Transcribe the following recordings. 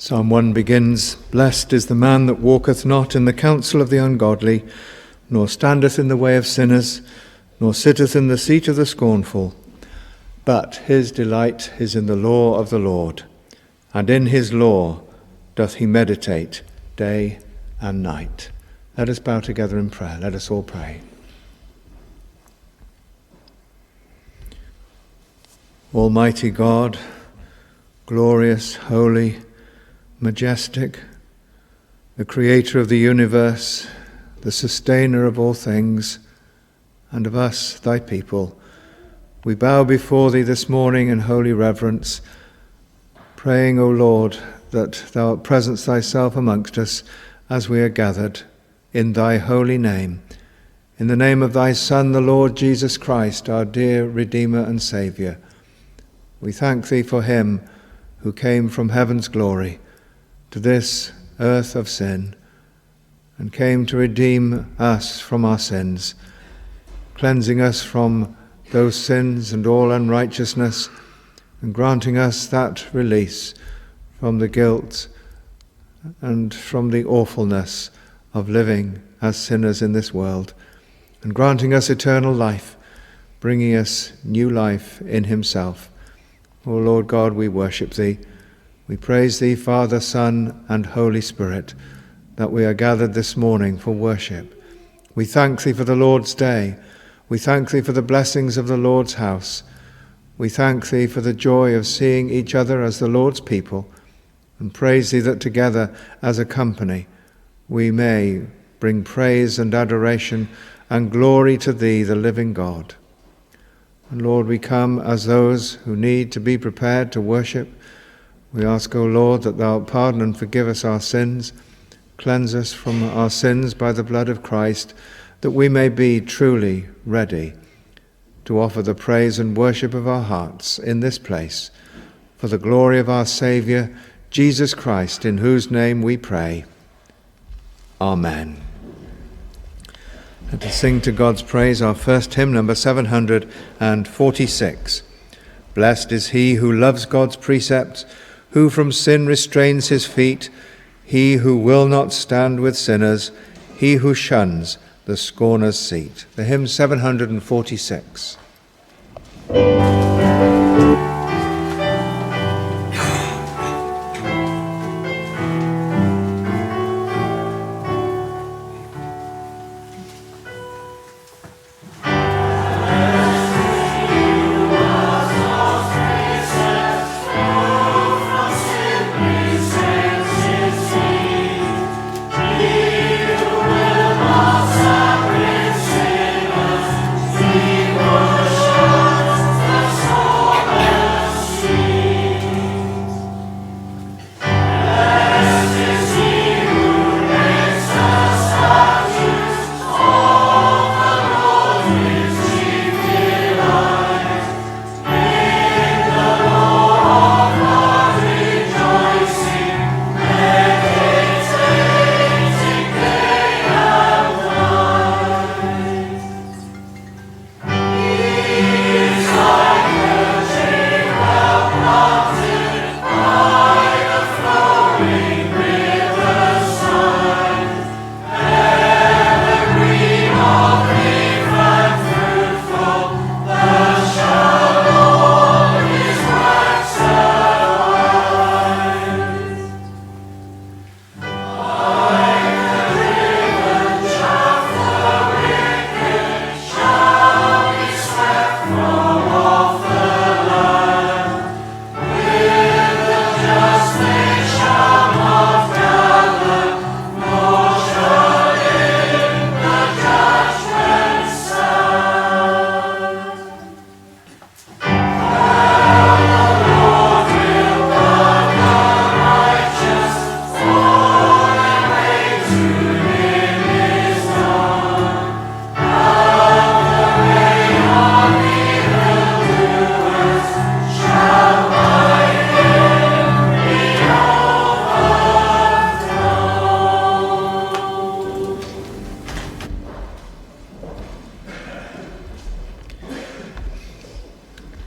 Psalm 1 begins, "Blessed is the man that walketh not in the counsel of the ungodly, nor standeth in the way of sinners, nor sitteth in the seat of the scornful. But his delight is in the law of the Lord, and in his law doth he meditate day and night." Let us bow together in prayer. Let us all pray. Almighty God, glorious, holy, majestic, the creator of the universe, the sustainer of all things, and of us, thy people, we bow before thee this morning in holy reverence, praying, O Lord, that thou presence thyself amongst us as we are gathered in thy holy name, in the name of thy Son, the Lord Jesus Christ, our dear Redeemer and Saviour. We thank thee for him who came from heaven's glory to this earth of sin and came to redeem us from our sins, cleansing us from those sins and all unrighteousness, and granting us that release from the guilt and from the awfulness of living as sinners in this world, and granting us eternal life, bringing us new life in himself. O Lord God, we worship thee. We praise thee, Father, Son, and Holy Spirit, that we are gathered this morning for worship. We thank thee for the Lord's day. We thank thee for the blessings of the Lord's house. We thank thee for the joy of seeing each other as the Lord's people, and praise thee that together as a company we may bring praise and adoration and glory to thee, the living God. And Lord, we come as those who need to be prepared to worship. We ask, O Lord, that thou pardon and forgive us our sins, cleanse us from our sins by the blood of Christ, that we may be truly ready to offer the praise and worship of our hearts in this place, for the glory of our Saviour, Jesus Christ, in whose name we pray. Amen. And to sing to God's praise our first hymn, number 746. Blessed is he who loves God's precepts, who from sin restrains his feet, he who will not stand with sinners, he who shuns the scorner's seat. The hymn 746.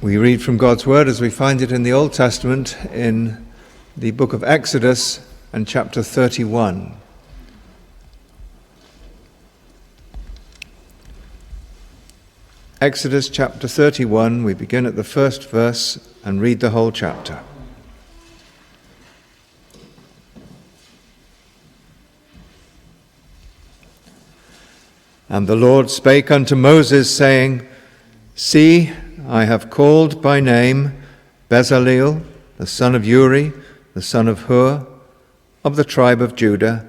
We read from God's word as we find it in the Old Testament in the book of Exodus and chapter 31. Exodus chapter 31, we begin at the first verse and read the whole chapter. And the Lord spake unto Moses, saying, See, I have called by name Bezaleel, the son of Uri, the son of Hur, of the tribe of Judah,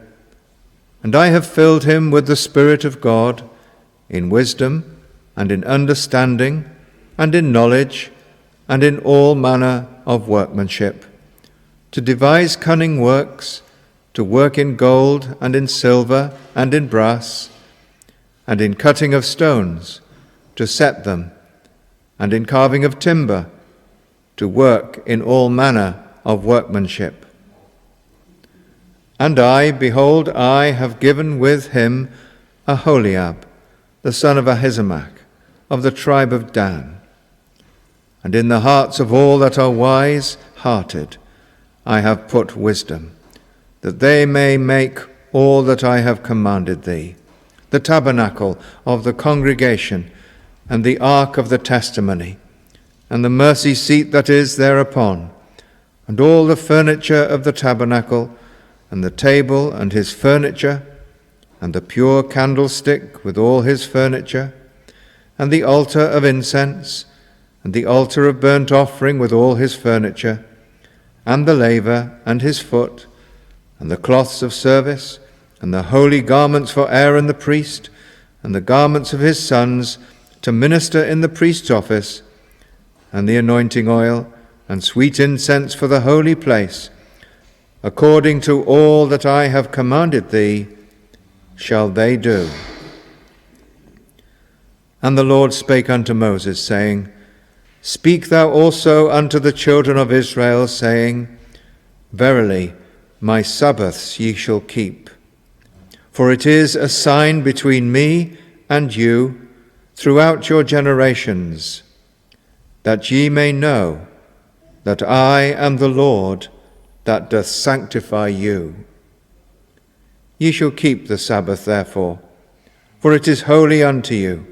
and I have filled him with the Spirit of God, in wisdom, and in understanding, and in knowledge, and in all manner of workmanship, to devise cunning works, to work in gold, and in silver, and in brass, and in cutting of stones, to set them, and in carving of timber, to work in all manner of workmanship. And I, behold, I have given with him Aholiab, the son of Ahisamach, of the tribe of Dan. And in the hearts of all that are wise-hearted I have put wisdom, that they may make all that I have commanded thee, the tabernacle of the congregation, and the ark of the testimony, and the mercy seat that is thereupon, and all the furniture of the tabernacle, and the table and his furniture, and the pure candlestick with all his furniture, and the altar of incense, and the altar of burnt offering with all his furniture, and the laver and his foot, and the cloths of service, and the holy garments for Aaron the priest, and the garments of his sons to minister in the priest's office, and the anointing oil, and sweet incense for the holy place, according to all that I have commanded thee, shall they do. And the Lord spake unto Moses, saying, Speak thou also unto the children of Israel, saying, Verily, my Sabbaths ye shall keep. For it is a sign between me and you throughout your generations, that ye may know that I am the Lord that doth sanctify you. Ye shall keep the Sabbath, therefore, for it is holy unto you.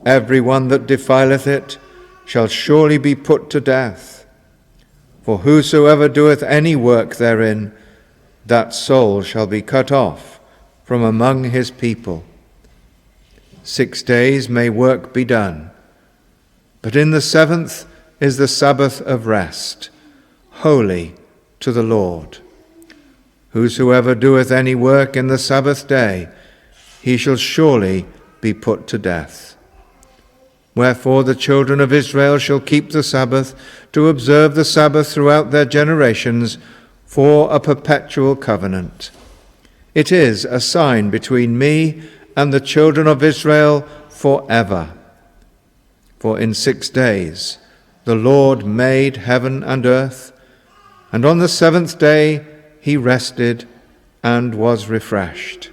Every one that defileth it shall surely be put to death. For whosoever doeth any work therein, that soul shall be cut off from among his people. 6 days may work be done, but in the seventh is the Sabbath of rest, holy to the Lord. Whosoever doeth any work in the Sabbath day, he shall surely be put to death. Wherefore the children of Israel shall keep the Sabbath, to observe the Sabbath throughout their generations, for a perpetual covenant. It is a sign between me and the children of Israel forever. For in 6 days the Lord made heaven and earth, and on the seventh day he rested and was refreshed.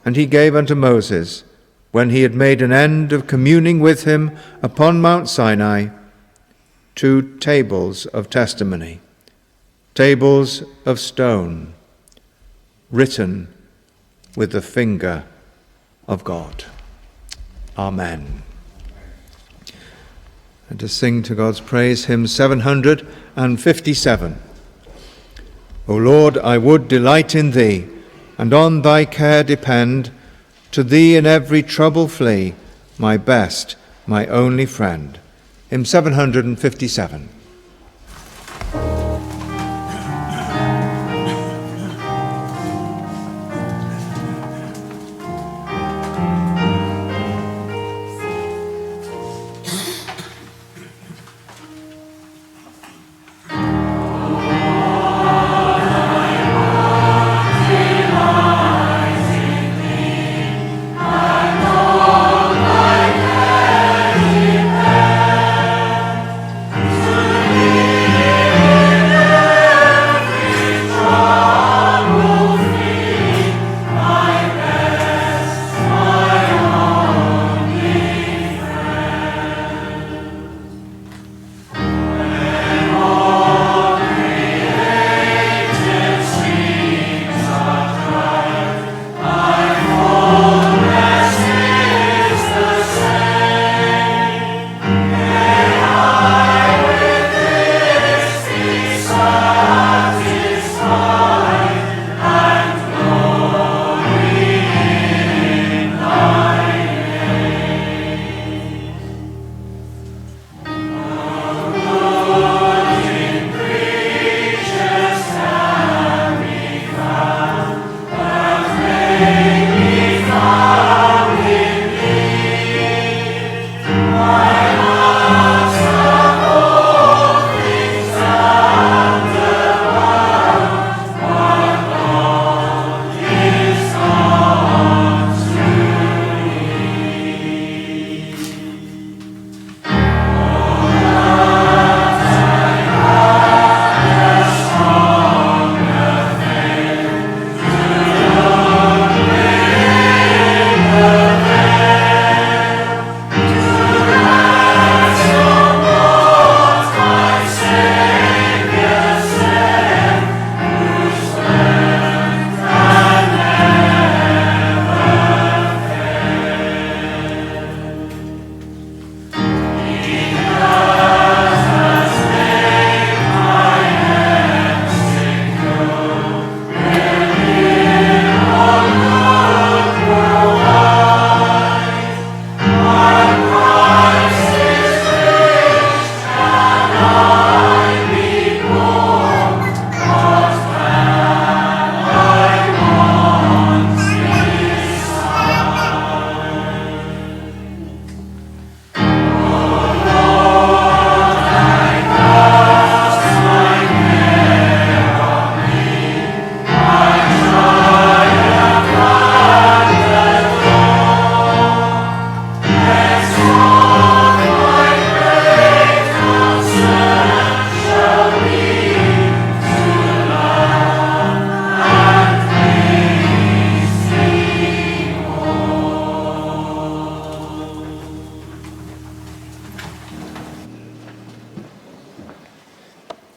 And he gave unto Moses, when he had made an end of communing with him upon Mount Sinai, 2 tables of testimony, tables of stone, written with the finger of God. Amen. And to sing to God's praise, hymn 757. O Lord, I would delight in thee, and on thy care depend. To thee in every trouble flee, my best, my only friend. Hymn 757. Amen.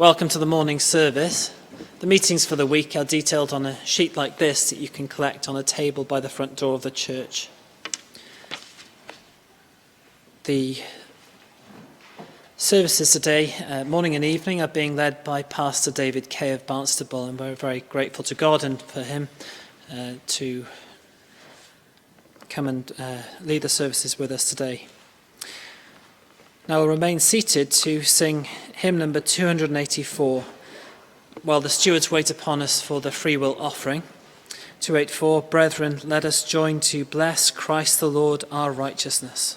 Welcome to the morning service. The meetings for the week are detailed on a sheet like this that you can collect on a table by the front door of the church. The services today, morning and evening, are being led by Pastor David Kay of Barnstaple, and we're very grateful to God and for him to come and lead the services with us today. Now we'll remain seated to sing hymn number 284 while the stewards wait upon us for the free will offering. 284, Brethren, let us join to bless Christ the Lord our righteousness.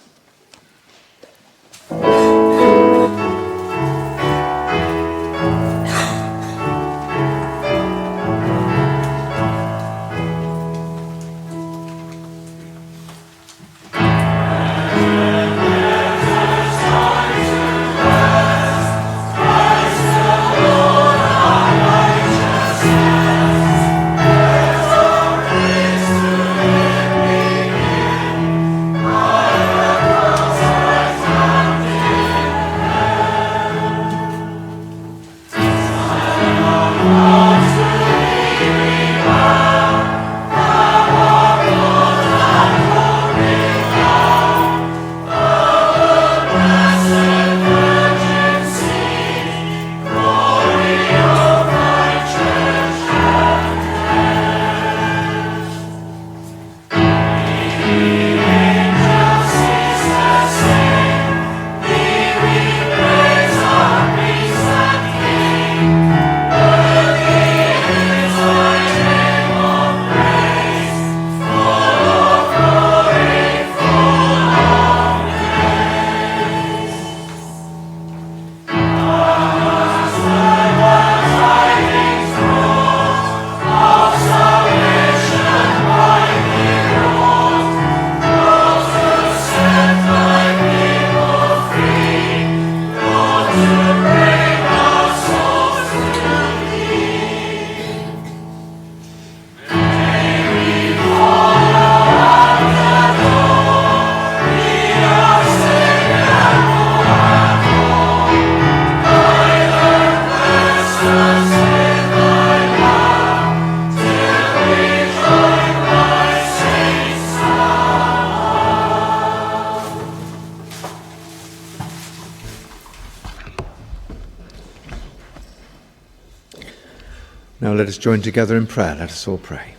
Now let us join together in prayer. Let us all pray.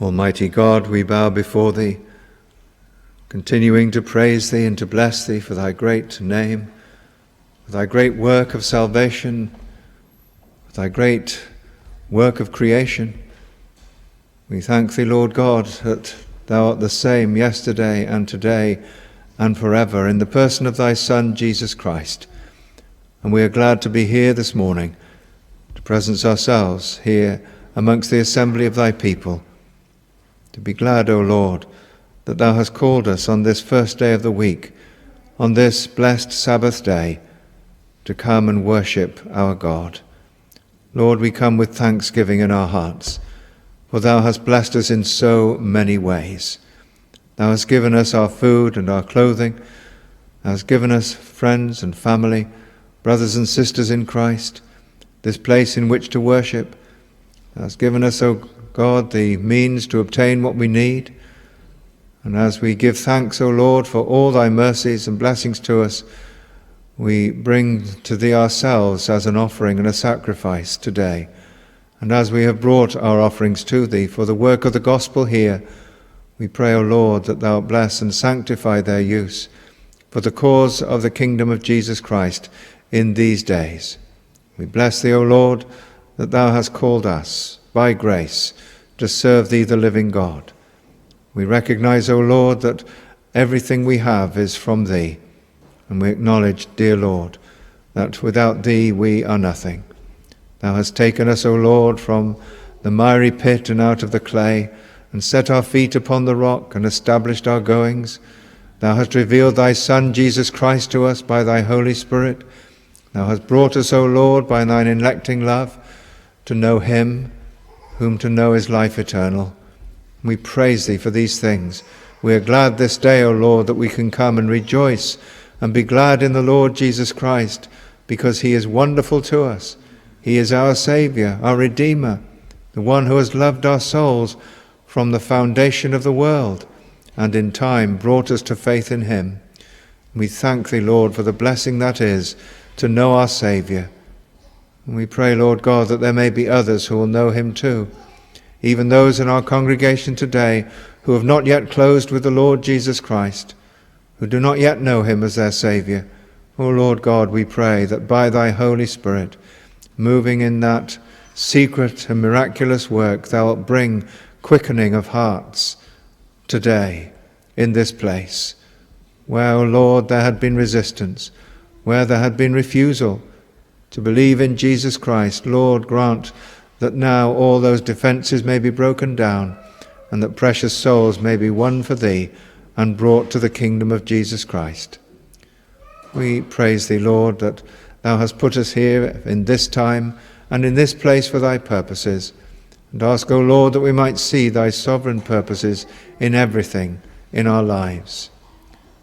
Almighty God, we bow before thee, continuing to praise thee and to bless thee for thy great name, for thy great work of salvation, for thy great work of creation. We thank thee, Lord God, that thou art the same yesterday and today and forever in the person of thy Son, Jesus Christ. And we are glad to be here this morning, to presence ourselves here amongst the assembly of thy people. To be glad, O Lord, that thou hast called us on this first day of the week, on this blessed Sabbath day, to come and worship our God. Lord, we come with thanksgiving in our hearts, for thou hast blessed us in so many ways. Thou hast given us our food and our clothing. Thou hast given us friends and family, brothers and sisters in Christ, this place in which to worship. Thou hast given us, O God, the means to obtain what we need. And as we give thanks, O Lord, for all thy mercies and blessings to us, we bring to thee ourselves as an offering and a sacrifice today. And as we have brought our offerings to thee for the work of the gospel here, we pray, O Lord, that thou bless and sanctify their use for the cause of the kingdom of Jesus Christ in these days. We bless thee, O Lord, that thou hast called us by grace to serve thee, the living God. We recognize, O Lord, that everything we have is from thee, and we acknowledge, dear Lord, that without thee we are nothing. Thou hast taken us, O Lord, from the miry pit and out of the clay, and set our feet upon the rock and established our goings. Thou hast revealed thy Son, Jesus Christ, to us by thy Holy Spirit. Thou hast brought us, O Lord, by thine electing love, to know him, whom to know is life eternal. We praise thee for these things. We are glad this day, O Lord, that we can come and rejoice and be glad in the Lord Jesus Christ, because he is wonderful to us. He is our Saviour, our Redeemer, the one who has loved our souls from the foundation of the world, and in time brought us to faith in him. We thank thee, Lord, for the blessing that is to know our Saviour. And we pray, Lord God, that there may be others who will know him too, even those in our congregation today who have not yet closed with the Lord Jesus Christ, who do not yet know him as their Saviour. O Lord God, we pray that by thy Holy Spirit, moving in that secret and miraculous work, thou wilt bring quickening of hearts today in this place, where, O Lord, there had been resistance, where there had been refusal to believe in Jesus Christ. Lord, grant that now all those defences may be broken down, and that precious souls may be won for thee and brought to the kingdom of Jesus Christ. We praise thee, Lord, that thou hast put us here in this time and in this place for thy purposes, and ask, O Lord, that we might see thy sovereign purposes in everything in our lives.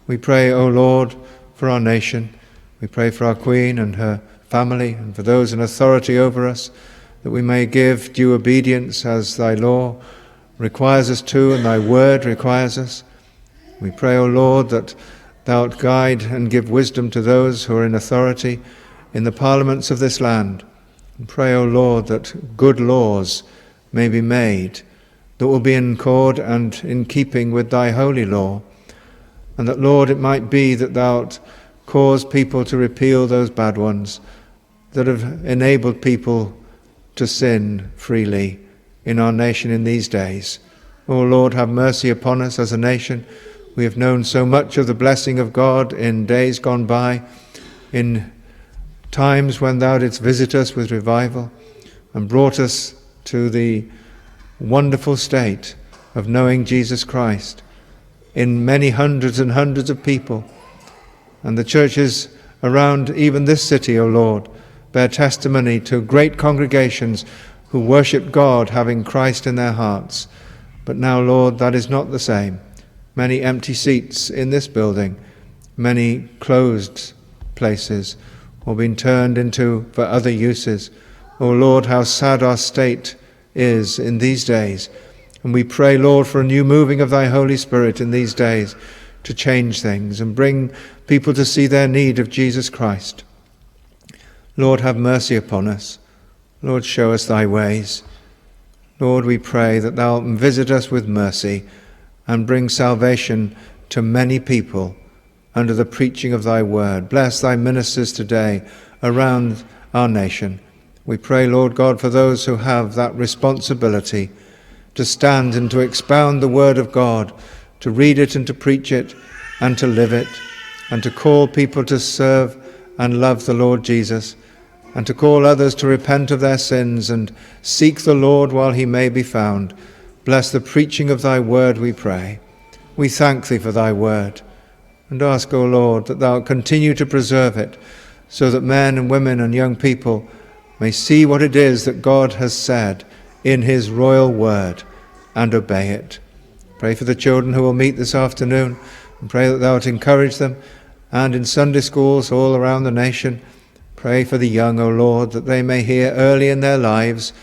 We pray, O Lord, for our nation. We pray for our Queen and her family, and for those in authority over us, that we may give due obedience as thy law requires us to, and thy word requires us. We pray, O Lord, that thou wilt guide and give wisdom to those who are in authority in the parliaments of this land. And pray, O Lord, that good laws may be made that will be in accord and in keeping with thy holy law, and that, Lord, it might be that thou wilt cause people to repeal those bad ones that have enabled people to sin freely in our nation in these days. O Lord, have mercy upon us as a nation. We have known so much of the blessing of God in days gone by, in times when thou didst visit us with revival and brought us to the wonderful state of knowing Jesus Christ in many hundreds and hundreds of people. And the churches around even this city, O Lord, bear testimony to great congregations who worship God having Christ in their hearts. But now, Lord, that is not the same. Many empty seats in this building, many closed places, or been turned into for other uses. O Lord, how sad our state is in these days. And we pray, Lord, for a new moving of thy Holy Spirit in these days to change things and bring people to see their need of Jesus Christ. Lord, have mercy upon us. Lord, show us thy ways. Lord, we pray that thou wilt visit us with mercy and bring salvation to many people under the preaching of thy word. Bless thy ministers today around our nation. We pray, Lord God, for those who have that responsibility to stand and to expound the word of God, to read it and to preach it and to live it, and to call people to serve and love the Lord Jesus, and to call others to repent of their sins and seek the Lord while he may be found. Bless the preaching of thy word, we pray. We thank thee for thy word, and ask, O Lord, that thou continue to preserve it, so that men and women and young people may see what it is that God has said in his royal word and obey it. Pray for the children who will meet this afternoon, and pray that thou wilt encourage them, and in Sunday schools all around the nation, pray for the young, O Lord, that they may hear early in their lives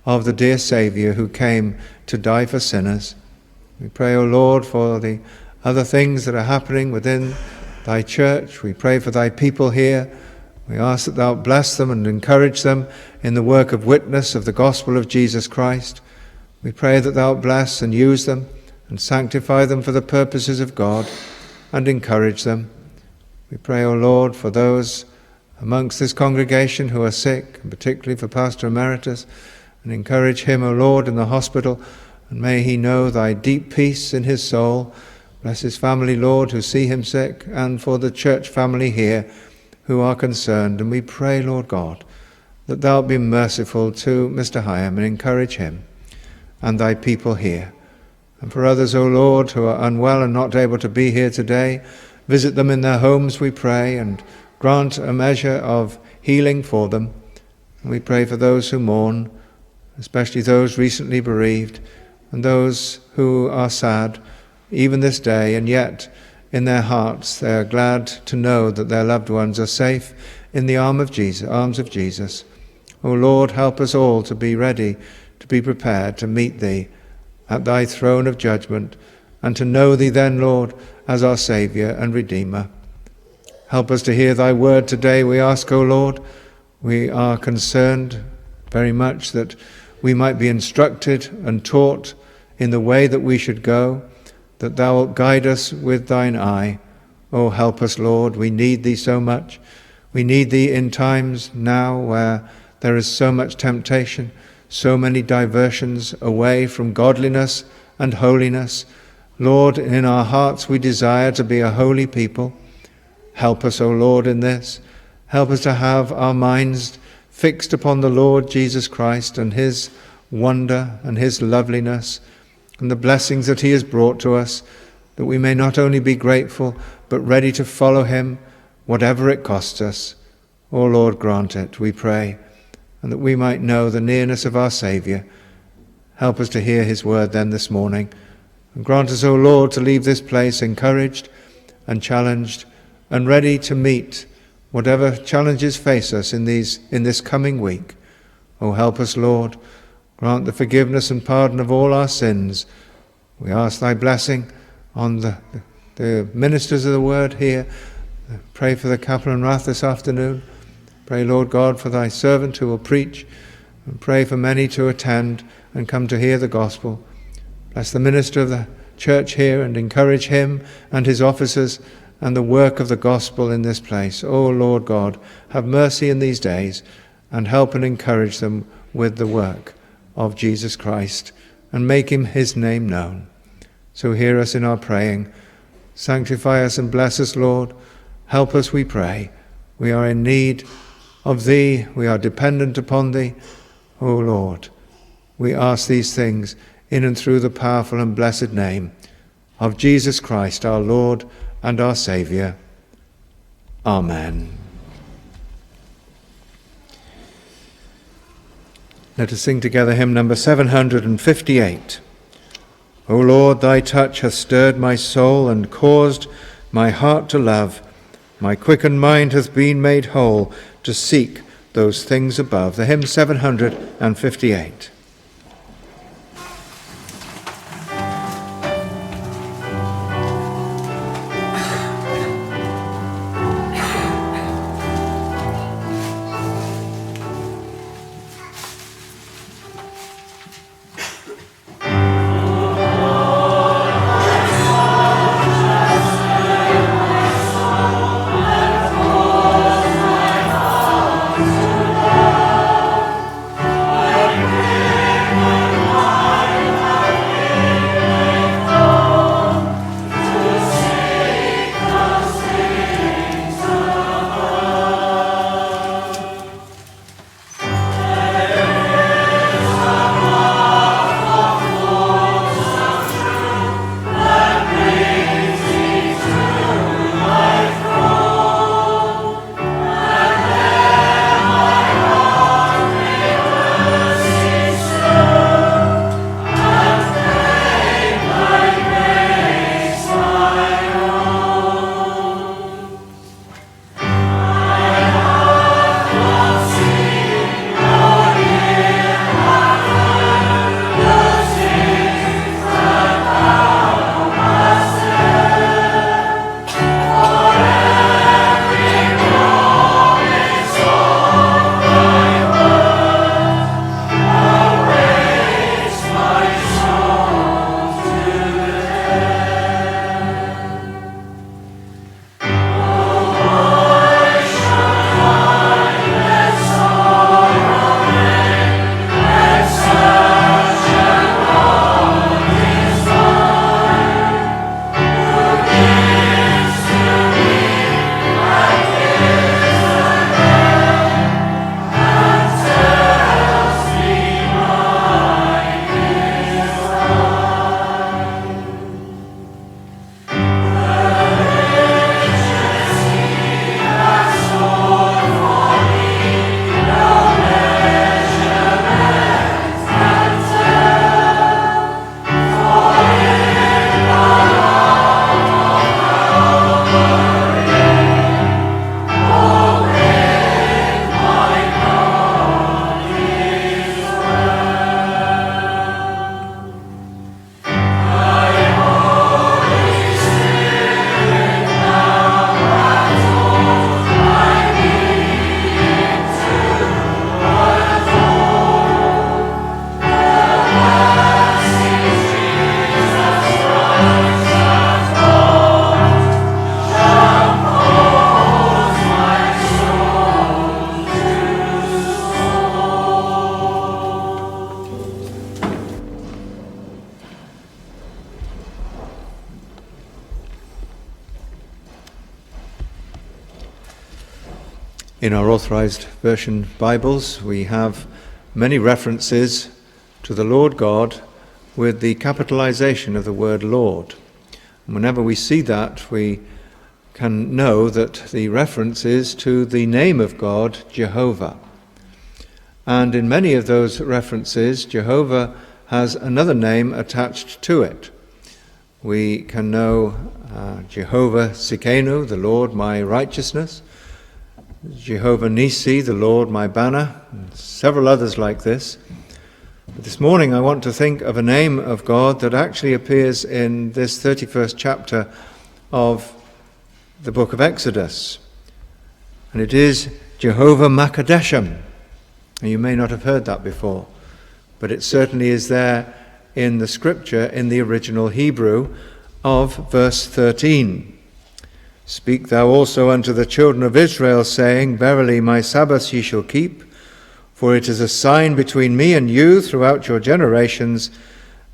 of the dear Saviour who came to die for sinners. We pray, O Lord, for the other things that are happening within thy church. We pray for thy people here. We ask that thou bless them and encourage them in the work of witness of the gospel of Jesus Christ. We pray that thou bless and use them and sanctify them for the purposes of God and encourage them. We pray, O Lord, for those amongst this congregation who are sick, and particularly for Pastor Emeritus, and encourage him, O Lord, in the hospital, and may he know thy deep peace in his soul. Bless his family, Lord, who see him sick, and for the church family here who are concerned. And we pray, Lord God, that thou be merciful to Mr. Hyam and encourage him and thy people here. And for others, O Lord, who are unwell and not able to be here today, visit them in their homes, we pray, and grant a measure of healing for them. And we pray for those who mourn, especially those recently bereaved. and those who are sad even this day, and yet in their hearts they are glad to know that their loved ones are safe in the arms of Jesus. O Lord, help us all to be ready, to be prepared to meet thee at thy throne of judgment, and to know thee then, Lord, as our Saviour and Redeemer. Help us to hear thy word today, we ask, O Lord. We are concerned very much that we might be instructed and taught in the way that we should go, that thou wilt guide us with thine eye. Oh, help us, Lord. We need thee so much. We need thee in times now where there is so much temptation, so many diversions away from godliness and holiness. Lord, in our hearts we desire to be a holy people. Help us, O Lord, in this. Help us to have our minds fixed upon the Lord Jesus Christ and his wonder and his loveliness and the blessings that he has brought to us, that we may not only be grateful, but ready to follow him, whatever it costs us. O Lord, grant it, we pray, and that we might know the nearness of our Saviour. Help us to hear his word then this morning, and grant us, O Lord, to leave this place encouraged and challenged and ready to meet whatever challenges face us in this coming week. O help us, Lord. Grant the forgiveness and pardon of all our sins. We ask thy blessing on the ministers of the word here. Pray for the Kaplan Rath this afternoon. Pray, Lord God, for thy servant who will preach, and pray for many to attend and come to hear the gospel. Bless the minister of the church here and encourage him and his officers and the work of the gospel in this place. O Lord God, have mercy in these days and help and encourage them with the work of Jesus Christ, and make him his name known. So hear us in our praying. Sanctify us and bless us, Lord. Help us, we pray. We are in need of thee. We are dependent upon thee. O Lord, we ask these things in and through the powerful and blessed name of Jesus Christ, our Lord and our Saviour. Amen. Let us sing together hymn number 758. O Lord, thy touch hath stirred my soul and caused my heart to love. My quickened mind hath been made whole to seek those things above. The hymn 758. Amen. In our Authorized Version Bibles, we have many references to the Lord God with the capitalization of the word Lord. And whenever we see that, we can know that the reference is to the name of God, Jehovah. And in many of those references, Jehovah has another name attached to it. We can know Jehovah Tsidkenu, the Lord my righteousness, Jehovah Nisi, the Lord my banner, and several others like this. But this morning I want to think of a name of God that actually appears in this 31st chapter of the book of Exodus. And it is Jehovah Makadeshem. And you may not have heard that before, but it certainly is there in the scripture in the original Hebrew of verse 13. Speak thou also unto the children of Israel, saying, Verily my Sabbaths ye shall keep, for it is a sign between me and you throughout your generations,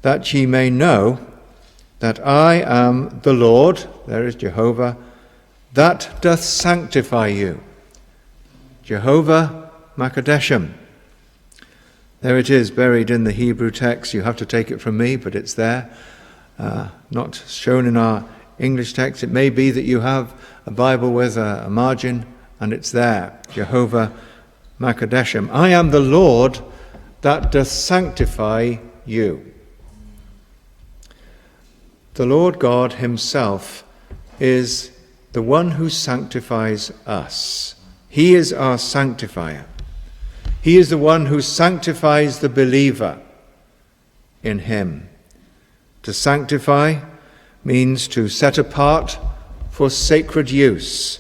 that ye may know that I am the Lord, there is Jehovah, that doth sanctify you. Jehovah Makadeshem. There it is, buried in the Hebrew text. You have to take it from me, but it's there. Not shown in our English text. It may be that you have a Bible with a margin, and it's there. Jehovah Makadeshem. I am the Lord that doth sanctify you. The Lord God himself is the one who sanctifies us. He is our sanctifier. He is the one who sanctifies the believer in him. To sanctify means to set apart for sacred use,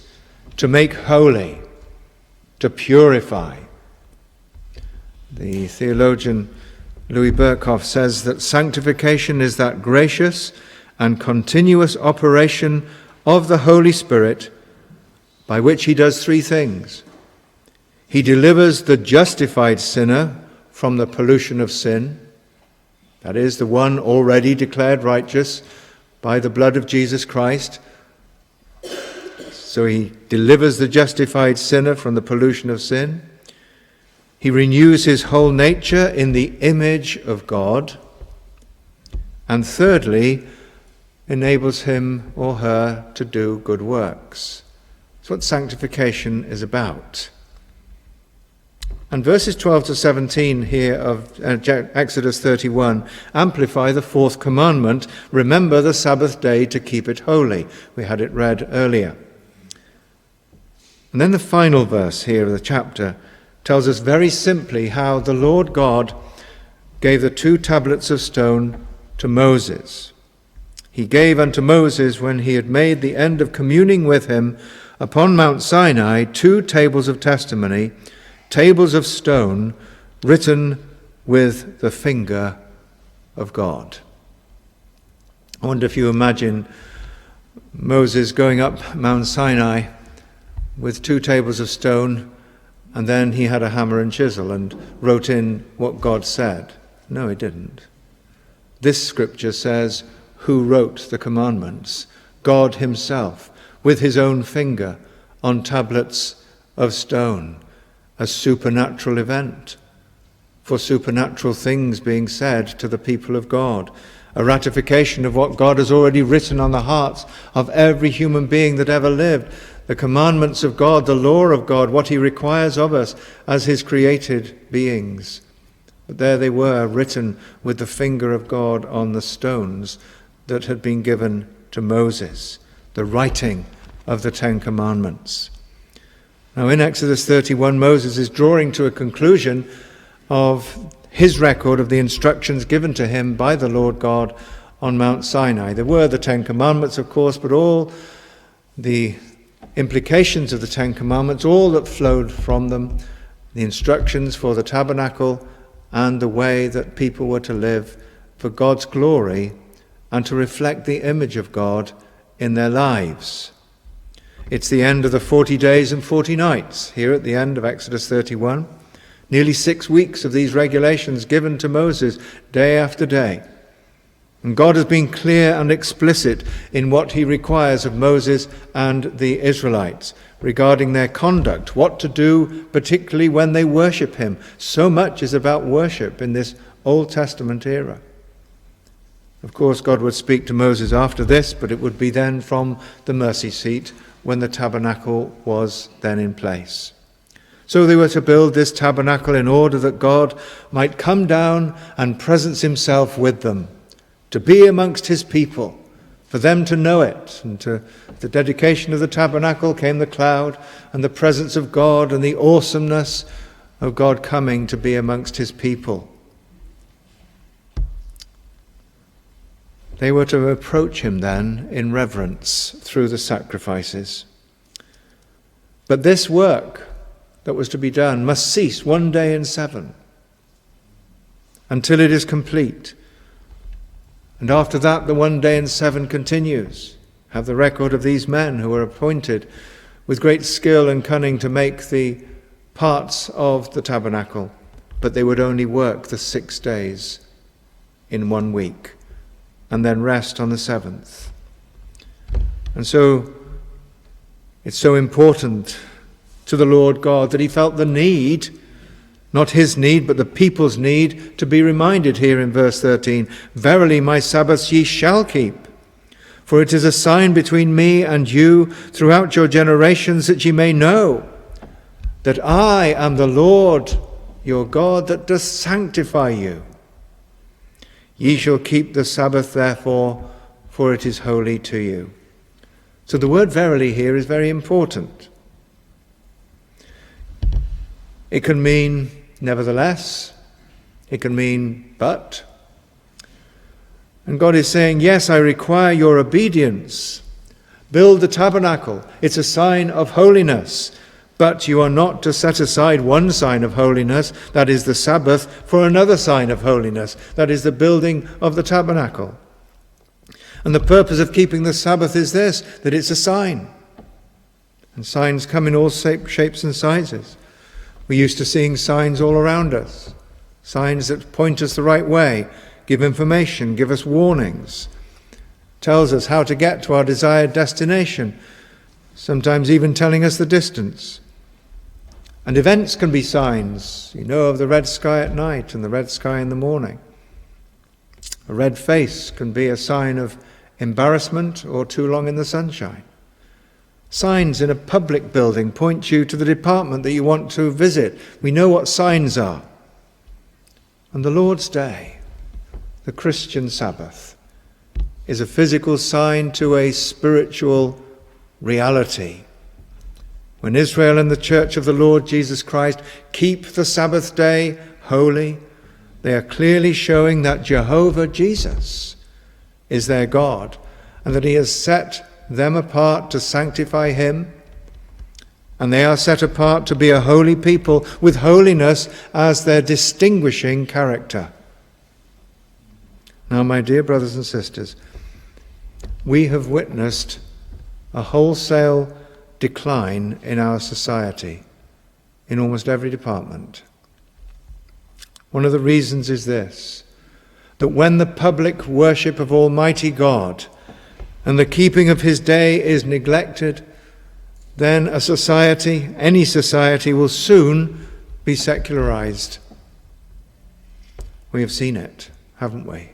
to make holy, to purify. The theologian Louis Berkhoff says that sanctification is that gracious and continuous operation of the Holy Spirit by which he does three things. He delivers the justified sinner from the pollution of sin, that is, the one already declared righteous by the blood of Jesus Christ. So he delivers the justified sinner from the pollution of sin. He renews his whole nature in the image of God. And thirdly, enables him or her to do good works. That's what sanctification is about. And verses 12 to 17 here of Exodus 31 amplify the fourth commandment, remember the Sabbath day to keep it holy. We had it read earlier. And then the final verse here of the chapter tells us very simply how the Lord God gave the 2 tablets of stone to Moses. He gave unto Moses, when he had made the end of communing with him upon Mount Sinai, 2 tables of testimony, tables of stone written with the finger of God. I wonder if you imagine Moses going up Mount Sinai with 2 tables of stone, and then he had a hammer and chisel and wrote in what God said. No, he didn't. This scripture says, who wrote the commandments? God himself, with his own finger on tablets of stone. A supernatural event for supernatural things being said to the people of God. A ratification of what God has already written on the hearts of every human being that ever lived. The commandments of God, the law of God, what he requires of us as his created beings. But there they were, written with the finger of God on the stones that had been given to Moses. The writing of the 10 Commandments. Now in Exodus 31, Moses is drawing to a conclusion of his record of the instructions given to him by the Lord God on Mount Sinai. There were the 10 Commandments, of course, but all the implications of the 10 Commandments, all that flowed from them, the instructions for the tabernacle and the way that people were to live for God's glory and to reflect the image of God in their lives. It's the end of the 40 days and 40 nights here at the end of Exodus 31. Nearly 6 weeks of these regulations given to Moses day after day. And God has been clear and explicit in what he requires of Moses and the Israelites regarding their conduct, what to do, particularly when they worship him. So much is about worship in this Old Testament era. Of course, God would speak to Moses after this, but it would be then from the mercy seat when the tabernacle was then in place. So they were to build this tabernacle in order that God might come down and presence himself with them, to be amongst his people, for them to know it. And to the dedication of the tabernacle came the cloud and the presence of God and the awesomeness of God coming to be amongst his people. They were to approach him then in reverence through the sacrifices. But this work that was to be done must cease one day in 7 until it is complete. And after that, the one day in 7 continues. Have the record of these men who were appointed with great skill and cunning to make the parts of the tabernacle, but they would only work the 6 days in 1 week and then rest on the 7th. And so it's so important to the Lord God that he felt the need, not his need, but the people's need, to be reminded here in verse 13, "Verily my Sabbaths ye shall keep, for it is a sign between me and you throughout your generations, that ye may know that I am the Lord your God that doth sanctify you. Ye shall keep the Sabbath therefore, for it is holy to you." So the word verily here is very important. It can mean nevertheless. It can mean but. And God is saying, yes, I require your obedience. Build the tabernacle. It's a sign of holiness. But you are not to set aside one sign of holiness, that is the Sabbath, for another sign of holiness, that is the building of the tabernacle. And the purpose of keeping the Sabbath is this, that it's a sign. And signs come in all shapes and sizes. We're used to seeing signs all around us, signs that point us the right way, give information, give us warnings, tells us how to get to our desired destination, sometimes even telling us the distance. And events can be signs. You know of the red sky at night and the red sky in the morning. A red face can be a sign of embarrassment or too long in the sunshine. Signs in a public building point you to the department that you want to visit. We know what signs are. And the Lord's Day, the Christian Sabbath, is a physical sign to a spiritual reality. When Israel and the Church of the Lord Jesus Christ keep the Sabbath day holy, they are clearly showing that Jehovah Jesus is their God and that he has set them apart to sanctify him, and they are set apart to be a holy people with holiness as their distinguishing character. Now, my dear brothers and sisters, we have witnessed a wholesale decline in our society in almost every department. One of the reasons is this, that when the public worship of Almighty God and the keeping of his day is neglected, then a society, any society, will soon be secularized. We have seen it, haven't we?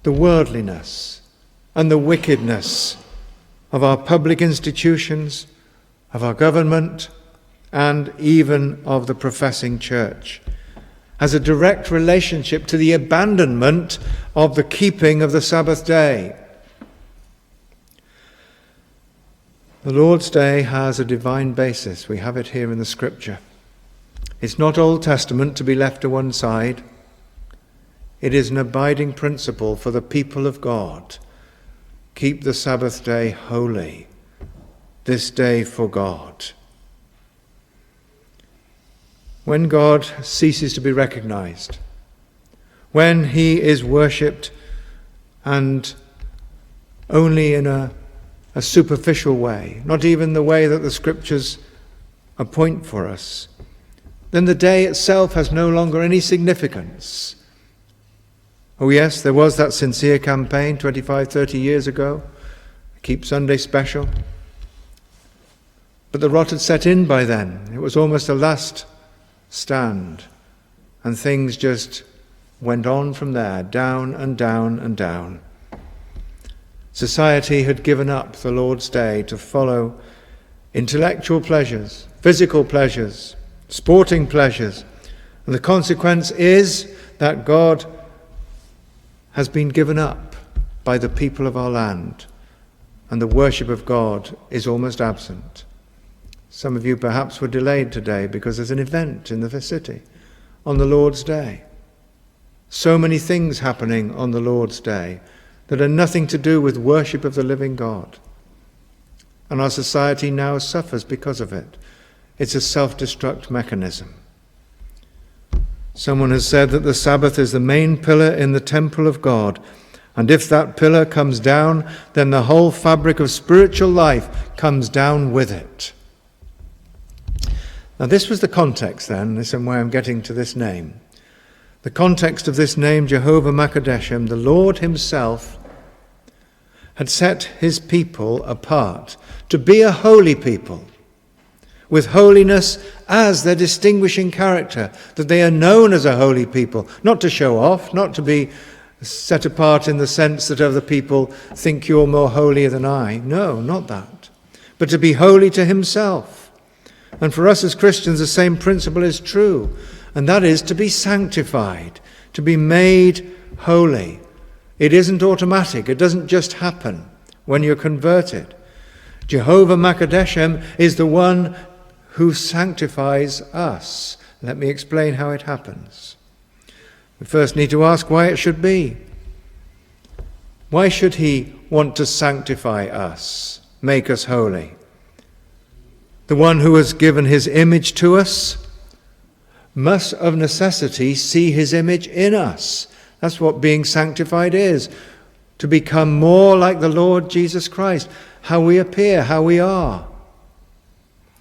The worldliness and the wickedness of our public institutions, of our government, and even of the professing church has a direct relationship to the abandonment of the keeping of the Sabbath day. The Lord's Day has a divine basis. We have it here in the Scripture. It's not Old Testament to be left to one side. It is an abiding principle for the people of God. Keep the Sabbath day holy, this day for God. When God ceases to be recognized, when he is worshipped and only in a superficial way, not even the way that the Scriptures appoint for us, then the day itself has no longer any significance. Oh yes, there was that sincere campaign 25, 30 years ago, Keep Sunday Special. But the rot had set in by then. It was almost a last stand. And things just went on from there, down and down and down. Society had given up the Lord's Day to follow intellectual pleasures, physical pleasures, sporting pleasures. And the consequence is that God has been given up by the people of our land, and the worship of God is almost absent. Some of you perhaps were delayed today because there's an event in the city on the Lord's Day. So many things happening on the Lord's Day that are nothing to do with worship of the living God. And our society now suffers because of it. It's a self-destruct mechanism. Someone has said that the Sabbath is the main pillar in the temple of God, and if that pillar comes down, then the whole fabric of spiritual life comes down with it. Now this was the context then, this is why I'm getting to this name. The context of this name, Jehovah Makadeshem, the Lord himself had set his people apart to be a holy people, with holiness as their distinguishing character, that they are known as a holy people, not to show off, not to be set apart in the sense that other people think you're more holier than I. No, not that. But to be holy to himself. And for us as Christians, the same principle is true, and that is to be sanctified, to be made holy. It isn't automatic. It doesn't just happen when you're converted. Jehovah Makadeshem is the one who sanctifies us. Let me explain how it happens. We first need to ask why it should be. Why should he want to sanctify us, make us holy? The one who has given his image to us must of necessity see his image in us. That's what being sanctified is, to become more like the Lord Jesus Christ, how we appear, how we are.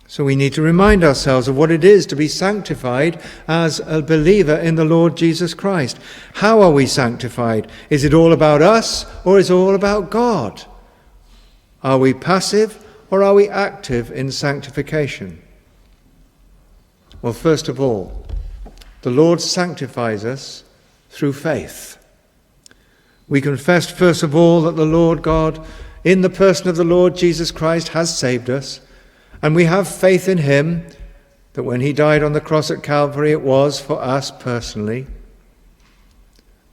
So we need to remind ourselves of what it is to be sanctified as a believer in the Lord Jesus Christ. How are we sanctified? Is it all about us, or is it all about God? Are we passive, or are we active in sanctification? Well, first of all, the Lord sanctifies us through faith. We confess, first of all, that the Lord God, in the person of the Lord Jesus Christ, has saved us. And we have faith in him, that when he died on the cross at Calvary, it was for us personally.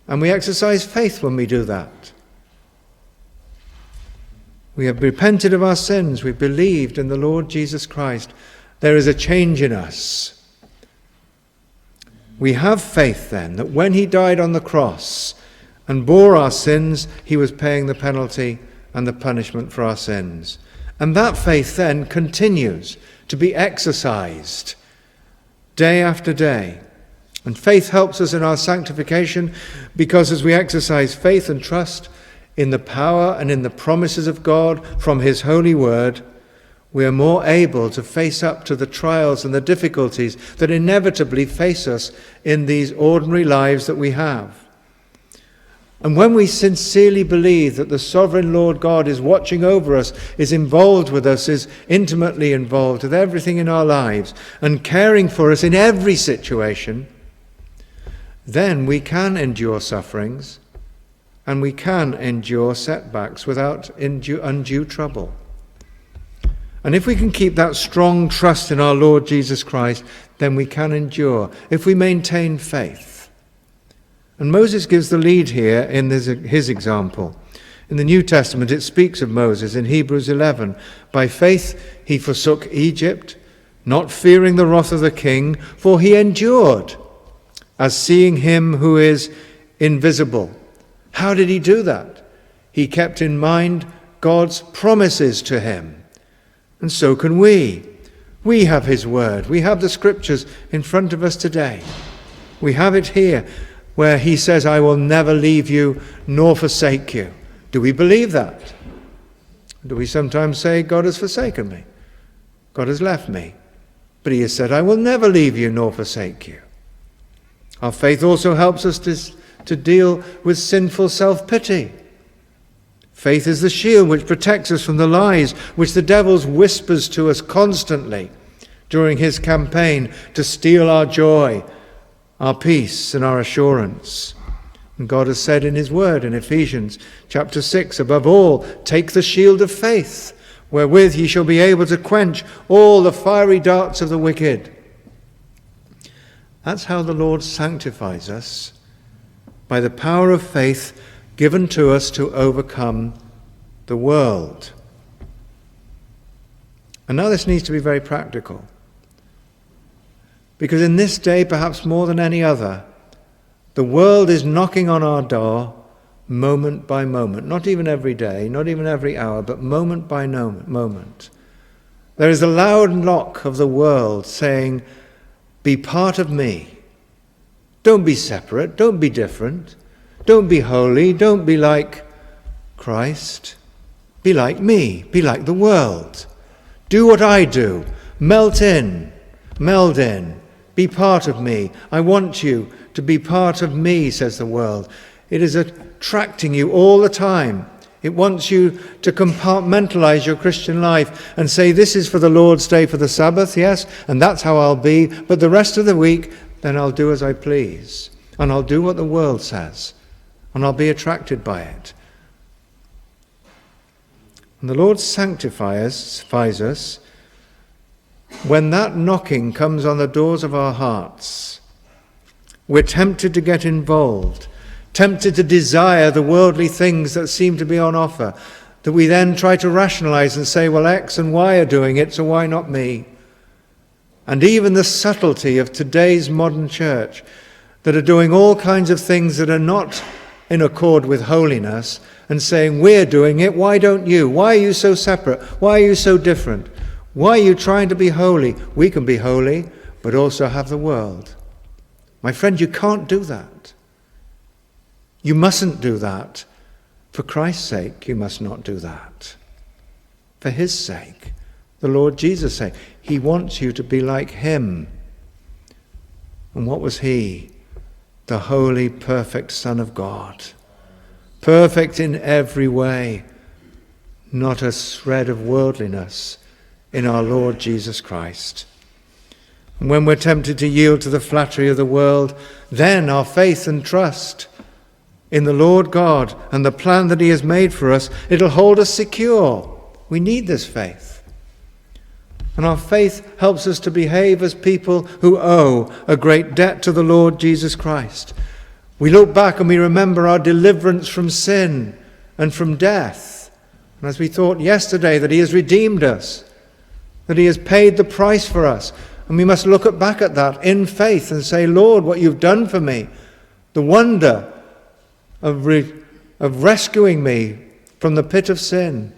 And we exercise faith when we do that. We have repented of our sins. We've believed in the Lord Jesus Christ. There is a change in us. We have faith then that when he died on the cross and bore our sins, he was paying the penalty and the punishment for our sins. And that faith then continues to be exercised day after day. And faith helps us in our sanctification because as we exercise faith and trust in the power and in the promises of God from his holy word, we are more able to face up to the trials and the difficulties that inevitably face us in these ordinary lives that we have. And when we sincerely believe that the sovereign Lord God is watching over us, is involved with us, is intimately involved with everything in our lives, and caring for us in every situation, then we can endure sufferings, and we can endure setbacks without undue trouble. And if we can keep that strong trust in our Lord Jesus Christ, then we can endure, if we maintain faith. And Moses gives the lead here in his example. In the New Testament, it speaks of Moses in Hebrews 11. By faith he forsook Egypt, not fearing the wrath of the king, for he endured, as seeing him who is invisible. How did he do that? He kept in mind God's promises to him. And so can we. We have his word. We have the scriptures in front of us today. We have it here, where he says, I will never leave you nor forsake you. Do we believe that? Do we sometimes say, God has forsaken me? God has left me. But he has said, I will never leave you nor forsake you. Our faith also helps us to deal with sinful self-pity. Faith is the shield which protects us from the lies which the devil whispers to us constantly during his campaign to steal our joy, our peace, and our assurance. And God has said in his word in Ephesians chapter 6, above all, take the shield of faith, wherewith ye shall be able to quench all the fiery darts of the wicked. That's how the Lord sanctifies us, by the power of faith given to us to overcome the world. And now this needs to be very practical, because in this day, perhaps more than any other, the world is knocking on our door moment by moment, not even every day, not even every hour, but moment by moment. There is a loud knock of the world saying, be part of me. Don't be separate, don't be different, don't be holy, don't be like Christ. Be like me, be like the world. Do what I do, meld in, be part of me. I want you to be part of me, says the world. It is attracting you all the time. It wants you to compartmentalize your Christian life and say, this is for the Lord's day, for the Sabbath, yes, and that's how I'll be, but the rest of the week, then I'll do as I please, and I'll do what the world says, and I'll be attracted by it. And the Lord sanctifies us when that knocking comes on the doors of our hearts. We're tempted to get involved, tempted to desire the worldly things that seem to be on offer, that we then try to rationalize and say, well, X and Y are doing it, so why not me? And even the subtlety of today's modern church, that are doing all kinds of things that are not in accord with holiness, and saying, we're doing it, why don't you? Why are you so separate? Why are you so different? Why are you trying to be holy? We can be holy, but also have the world. My friend, you can't do that. You mustn't do that. For Christ's sake, you must not do that. For his sake, the Lord Jesus' sake. He wants you to be like him. And what was he? The holy, perfect Son of God. Perfect in every way. Not a shred of worldliness in our Lord Jesus Christ. And when we're tempted to yield to the flattery of the world, then our faith and trust in the Lord God and the plan that he has made for us, it'll hold us secure. We need this faith. And our faith helps us to behave as people who owe a great debt to the Lord Jesus Christ. We look back and we remember our deliverance from sin and from death. And as we thought yesterday, that he has redeemed us, that he has paid the price for us. And we must look back at that in faith and say, Lord, what you've done for me, the wonder of rescuing me from the pit of sin.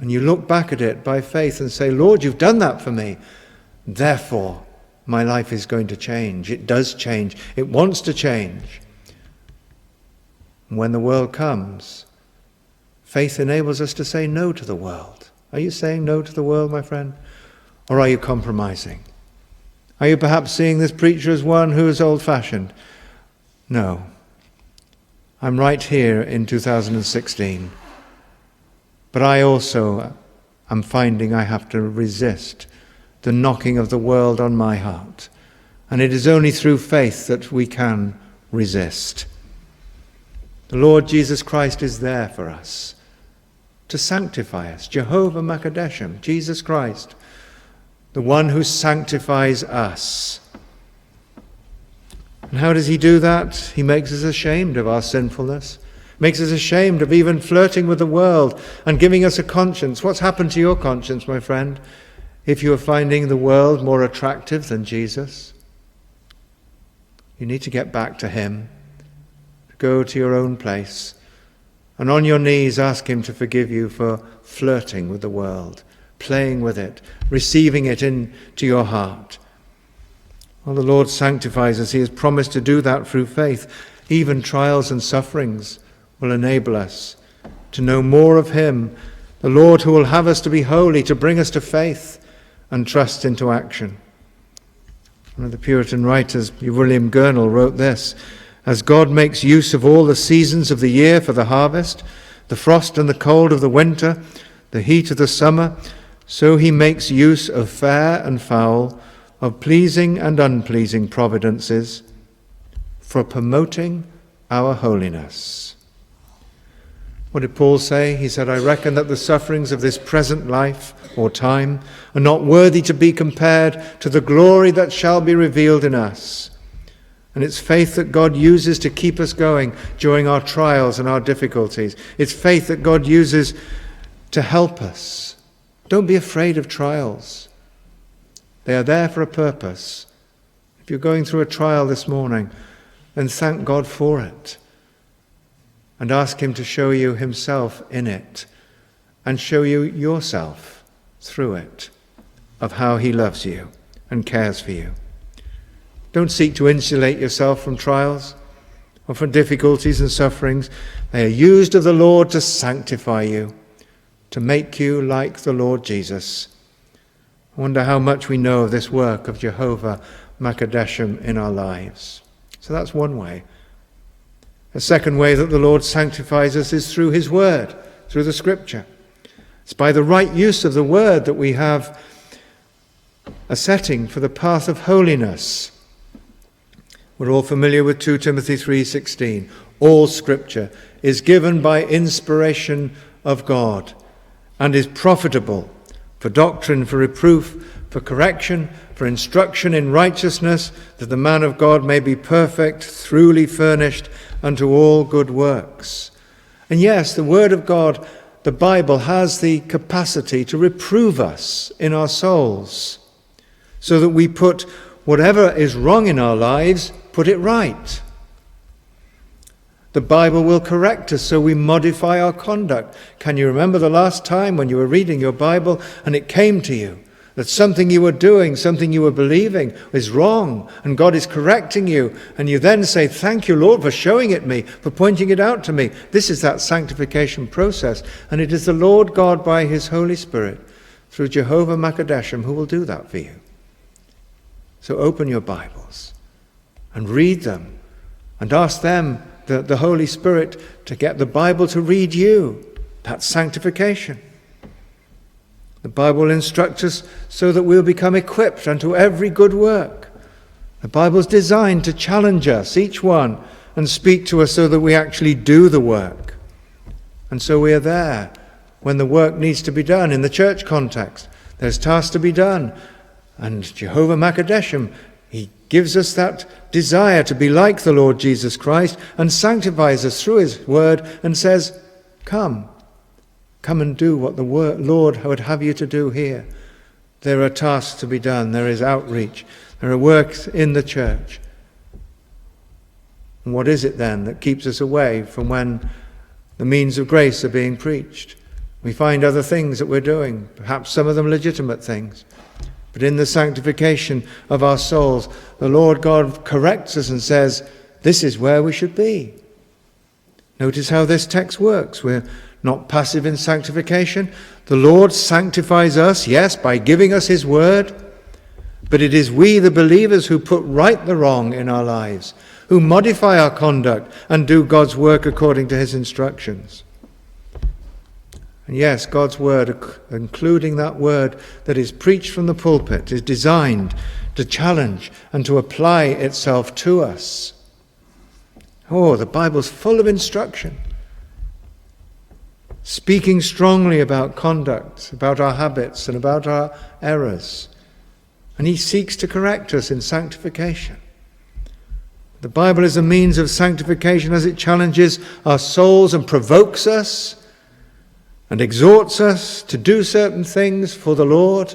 And you look back at it by faith and say, Lord, you've done that for me. Therefore, my life is going to change. It does change. It wants to change. And when the world comes, faith enables us to say no to the world. Are you saying no to the world, my friend? Or are you compromising? Are you perhaps seeing this preacher as one who is old-fashioned? No. I'm right here in 2016. But I also am finding I have to resist the knocking of the world on my heart. And it is only through faith that we can resist. The Lord Jesus Christ is there for us to sanctify us. Jehovah Makadeshem, Jesus Christ, the one who sanctifies us. And how does he do that? He makes us ashamed of our sinfulness, makes us ashamed of even flirting with the world and giving us a conscience. What's happened to your conscience, my friend, if you are finding the world more attractive than Jesus? You need to get back to him. Go to your own place and on your knees ask him to forgive you for flirting with the world, playing with it, receiving it into your heart. Well, the Lord sanctifies us. He has promised to do that through faith. Even trials and sufferings will enable us to know more of him, the Lord who will have us to be holy, to bring us to faith and trust into action. One of the Puritan writers, William Gurnall, wrote this: As God makes use of all the seasons of the year for the harvest, the frost and the cold of the winter, the heat of the summer, so he makes use of fair and foul, of pleasing and unpleasing providences, for promoting our holiness. What did Paul say? He said, I reckon that the sufferings of this present life or time are not worthy to be compared to the glory that shall be revealed in us. And it's faith that God uses to keep us going during our trials and our difficulties. It's faith that God uses to help us. Don't be afraid of trials. They are there for a purpose. If you're going through a trial this morning, then thank God for it. And ask him to show you himself in it. And show you yourself through it, of how he loves you and cares for you. Don't seek to insulate yourself from trials or from difficulties and sufferings. They are used of the Lord to sanctify you, to make you like the Lord Jesus. I wonder how much we know of this work of Jehovah Makadeshem in our lives. So that's one way. A second way that the Lord sanctifies us is through his word, through the scripture. It's by the right use of the word that we have a setting for the path of holiness. We're all familiar with 2 Timothy 3:16. All scripture is given by inspiration of God and is profitable for doctrine, for reproof, for correction, for instruction in righteousness, that the man of God may be perfect, truly furnished unto all good works. And yes, the word of God, the Bible, has the capacity to reprove us in our souls, so that we put whatever is wrong in our lives, put it right. The Bible will correct us, so we modify our conduct. Can you remember the last time when you were reading your Bible and it came to you that something you were doing, something you were believing is wrong, and God is correcting you, and you then say, thank you, Lord, for showing it me, for pointing it out to me. This is that sanctification process, and it is the Lord God by his Holy Spirit through Jehovah Makadeshem who will do that for you. So open your Bibles and read them and ask them, the Holy Spirit, to get the Bible to read you. That's sanctification. The Bible instructs us so that we'll become equipped unto every good work. The Bible's designed to challenge us, each one, and speak to us so that we actually do the work. And so we are there when the work needs to be done in the church context. There's tasks to be done. And Jehovah Makadeshem, he gives us that desire to be like the Lord Jesus Christ and sanctifies us through his word and says, come and do what the Lord would have you to do here. There are tasks to be done. There is outreach. There are works in the church. And what is it then that keeps us away from when the means of grace are being preached? We find other things that we're doing, perhaps some of them legitimate things. But in the sanctification of our souls, the Lord God corrects us and says, this is where we should be. Notice how this text works. We're not passive in sanctification. The Lord sanctifies us, yes, by giving us his word. But it is we, the believers, who put right the wrong in our lives, who modify our conduct and do God's work according to his instructions. And yes, God's word, including that word that is preached from the pulpit, is designed to challenge and to apply itself to us. Oh, the Bible's full of instruction, speaking strongly about conduct, about our habits and about our errors. And he seeks to correct us in sanctification. The Bible is a means of sanctification as it challenges our souls and provokes us and exhorts us to do certain things for the Lord,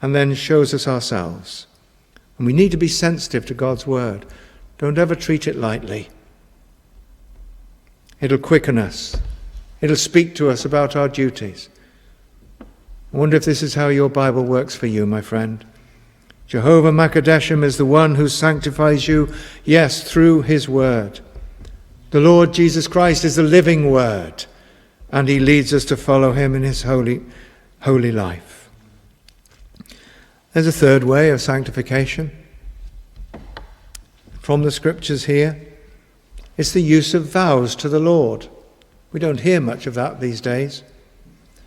and then shows us ourselves. And we need to be sensitive to God's word. Don't ever treat it lightly. It'll quicken us. It'll speak to us about our duties. I wonder if this is how your Bible works for you, my friend. Jehovah Makadeshem is the one who sanctifies you, yes, through his word. The Lord Jesus Christ is the living word, and he leads us to follow him in his holy life. There's a third way of sanctification. from the scriptures here. It's the use of vows to the Lord. We don't hear much of that these days.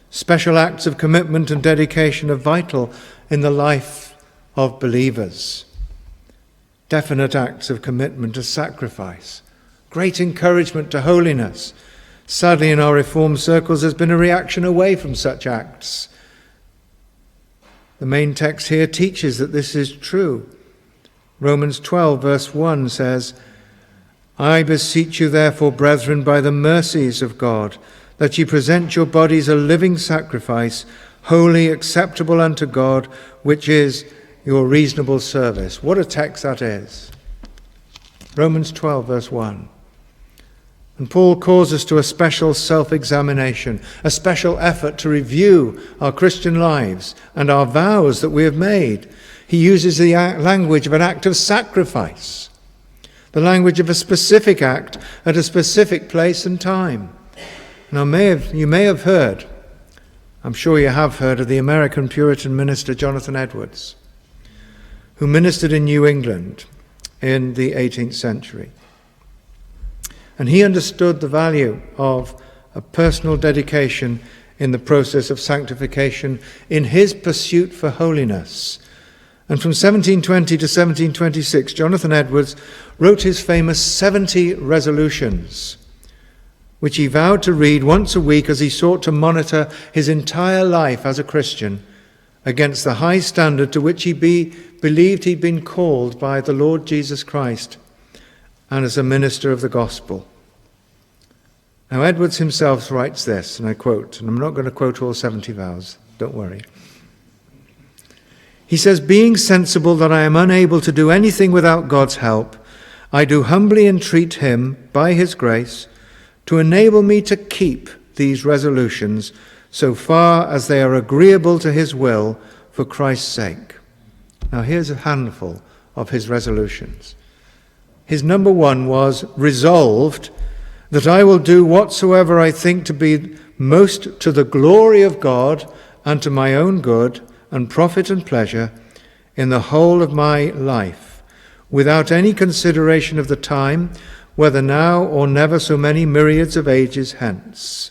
Special acts of commitment and dedication are vital in the life of believers. Definite acts of commitment to sacrifice. Great encouragement to holiness. Sadly, in our Reformed circles, there's been a reaction away from such acts. The main text here teaches that this is true. Romans 12, verse 1 says, I beseech you therefore, brethren, by the mercies of God, that ye present your bodies a living sacrifice, holy, acceptable unto God, which is your reasonable service. What a text that is. Romans 12, verse 1. And Paul calls us to a special self-examination, a special effort to review our Christian lives and our vows that we have made. He uses the language of an act of sacrifice, the language of a specific act at a specific place and time. Now, you may have heard, I'm sure you have heard, of the American Puritan minister Jonathan Edwards, who ministered in New England in the 18th century. And he understood the value of a personal dedication in the process of sanctification in his pursuit for holiness. And from 1720 to 1726, Jonathan Edwards wrote his famous 70 resolutions, which he vowed to read once a week as he sought to monitor his entire life as a Christian against the high standard to which he believed he'd been called by the Lord Jesus Christ and as a minister of the gospel. Now, Edwards himself writes this, and I quote, and I'm not going to quote all 70 vows, don't worry. He says, being sensible that I am unable to do anything without God's help, I do humbly entreat him, by his grace, to enable me to keep these resolutions so far as they are agreeable to his will for Christ's sake. Now, here's a handful of his resolutions. His number one was resolved that I will do whatsoever I think to be most to the glory of God and to my own good and profit and pleasure in the whole of my life, without any consideration of the time, whether now or never so many myriads of ages hence.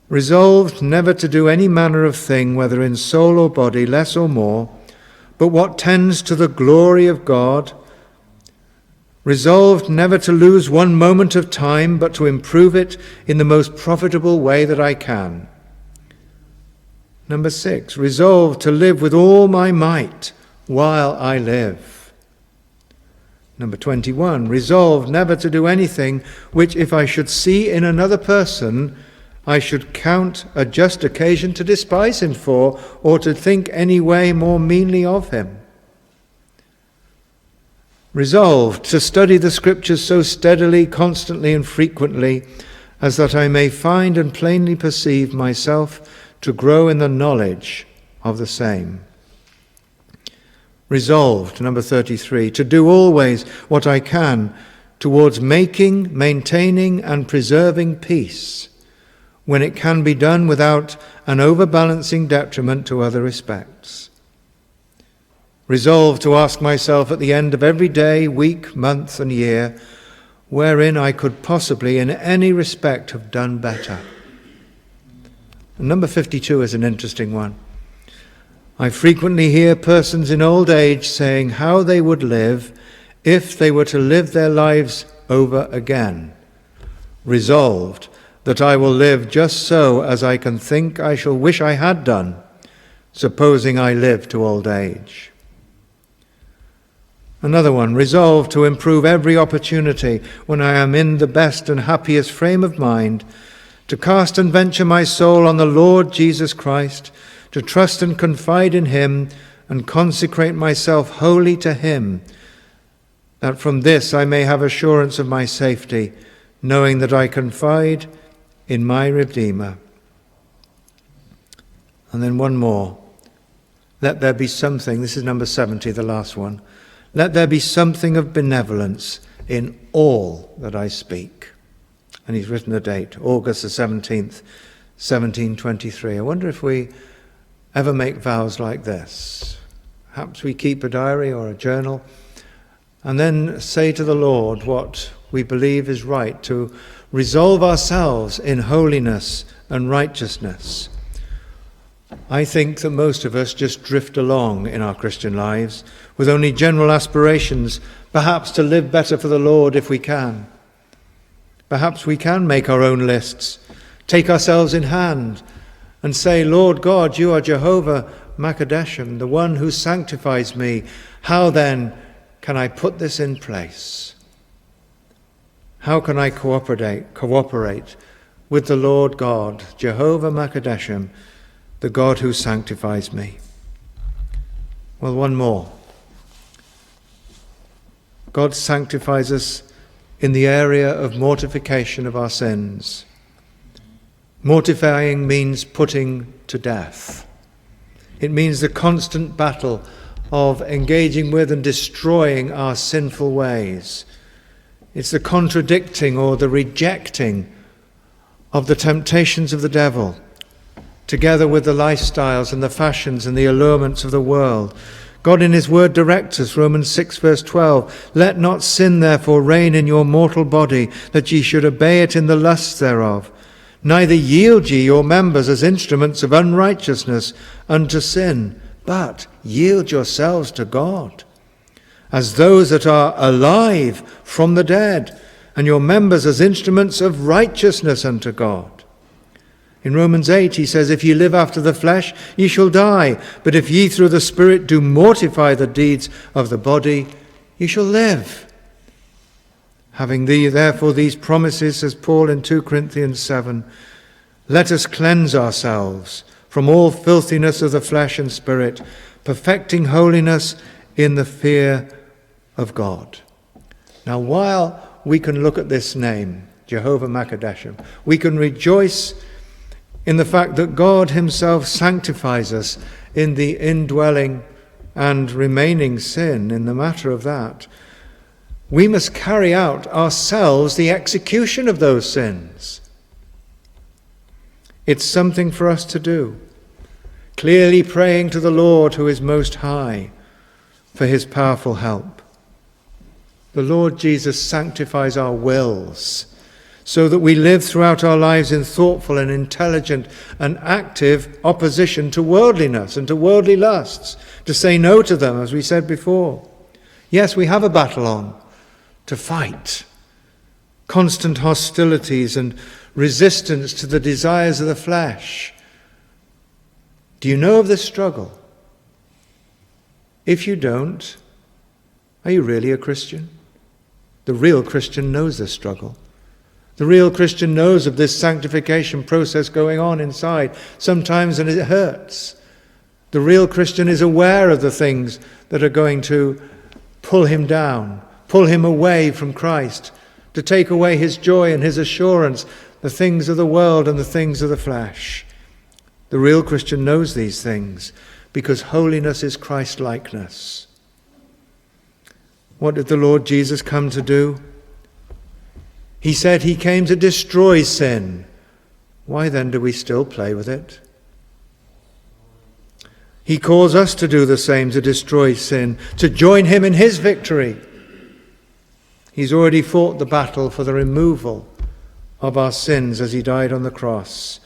Resolved never to do any manner of thing, whether in soul or body, less or more, but what tends to the glory of God. Resolved never to lose one moment of time, but to improve it in the most profitable way that I can. Number 6, resolved to live with all my might while I live. Number 21, resolved never to do anything which, if I should see in another person, I should count a just occasion to despise him for, or to think any way more meanly of him. Resolved to study the Scriptures so steadily, constantly, and frequently, as that I may find and plainly perceive myself to grow in the knowledge of the same. Resolved, number 33, to do always what I can towards making, maintaining, and preserving peace, when it can be done without an overbalancing detriment to other respects. Resolved to ask myself at the end of every day, week, month, and year, wherein I could possibly in any respect have done better. And number 52 is an interesting one. I frequently hear persons in old age saying how they would live if they were to live their lives over again. Resolved that I will live just so as I can think I shall wish I had done, supposing I live to old age. Another one, resolved to improve every opportunity when I am in the best and happiest frame of mind, to cast and venture my soul on the Lord Jesus Christ, to trust and confide in him, and consecrate myself wholly to him, that from this I may have assurance of my safety, knowing that I confide in my Redeemer. And then one more. Let there be something, this is number 70, the last one. Let there be something of benevolence in all that I speak. And he's written a date, August the 17th, 1723. I wonder if we ever make vows like this. Perhaps we keep a diary or a journal and then say to the Lord what we believe is right, to resolve ourselves in holiness and righteousness. I think that most of us just drift along in our Christian lives with only general aspirations, perhaps to live better for the Lord if we can. Perhaps we can make our own lists, take ourselves in hand and say, Lord God, you are Jehovah Makadeshem, the one who sanctifies me. How then can I put this in place? How can I cooperate with the Lord God, Jehovah Makadeshem, the God who sanctifies me? Well, one more. God sanctifies us in the area of mortification of our sins. Mortifying means putting to death. It means the constant battle of engaging with and destroying our sinful ways. It's the contradicting or the rejecting of the temptations of the devil, together with the lifestyles and the fashions and the allurements of the world. God in his word directs us, Romans 6 verse 12, let not sin therefore reign in your mortal body, that ye should obey it in the lusts thereof. Neither yield ye your members as instruments of unrighteousness unto sin, but yield yourselves to God, as those that are alive from the dead, and your members as instruments of righteousness unto God. In Romans 8 he says, if ye live after the flesh, ye shall die. But if ye through the Spirit do mortify the deeds of the body, ye shall live. Having therefore these promises, says Paul in 2 Corinthians 7, let us cleanse ourselves from all filthiness of the flesh and spirit, perfecting holiness in the fear of God. Now, while we can look at this name, Jehovah Makadeshem, we can rejoice in the fact that God himself sanctifies us in the indwelling and remaining sin. In the matter of that, we must carry out ourselves the execution of those sins. It's something for us to do, clearly praying to the Lord who is most high for his powerful help. The Lord Jesus sanctifies our wills, so that we live throughout our lives in thoughtful and intelligent and active opposition to worldliness and to worldly lusts, to say no to them, as we said before. Yes, we have a battle on to fight. Constant hostilities and resistance to the desires of the flesh. Do you know of this struggle? If you don't, are you really a Christian? The real Christian knows this struggle. The real Christian knows of this sanctification process going on inside, sometimes, and it hurts. The real Christian is aware of the things that are going to pull him down, pull him away from Christ, to take away his joy and his assurance, the things of the world and the things of the flesh. The real Christian knows these things because holiness is Christ-likeness. What did the Lord Jesus come to do? He said he came to destroy sin. Why then do we still play with it? He calls us to do the same, to destroy sin, to join him in his victory. He's already fought the battle for the removal of our sins as he died on the cross.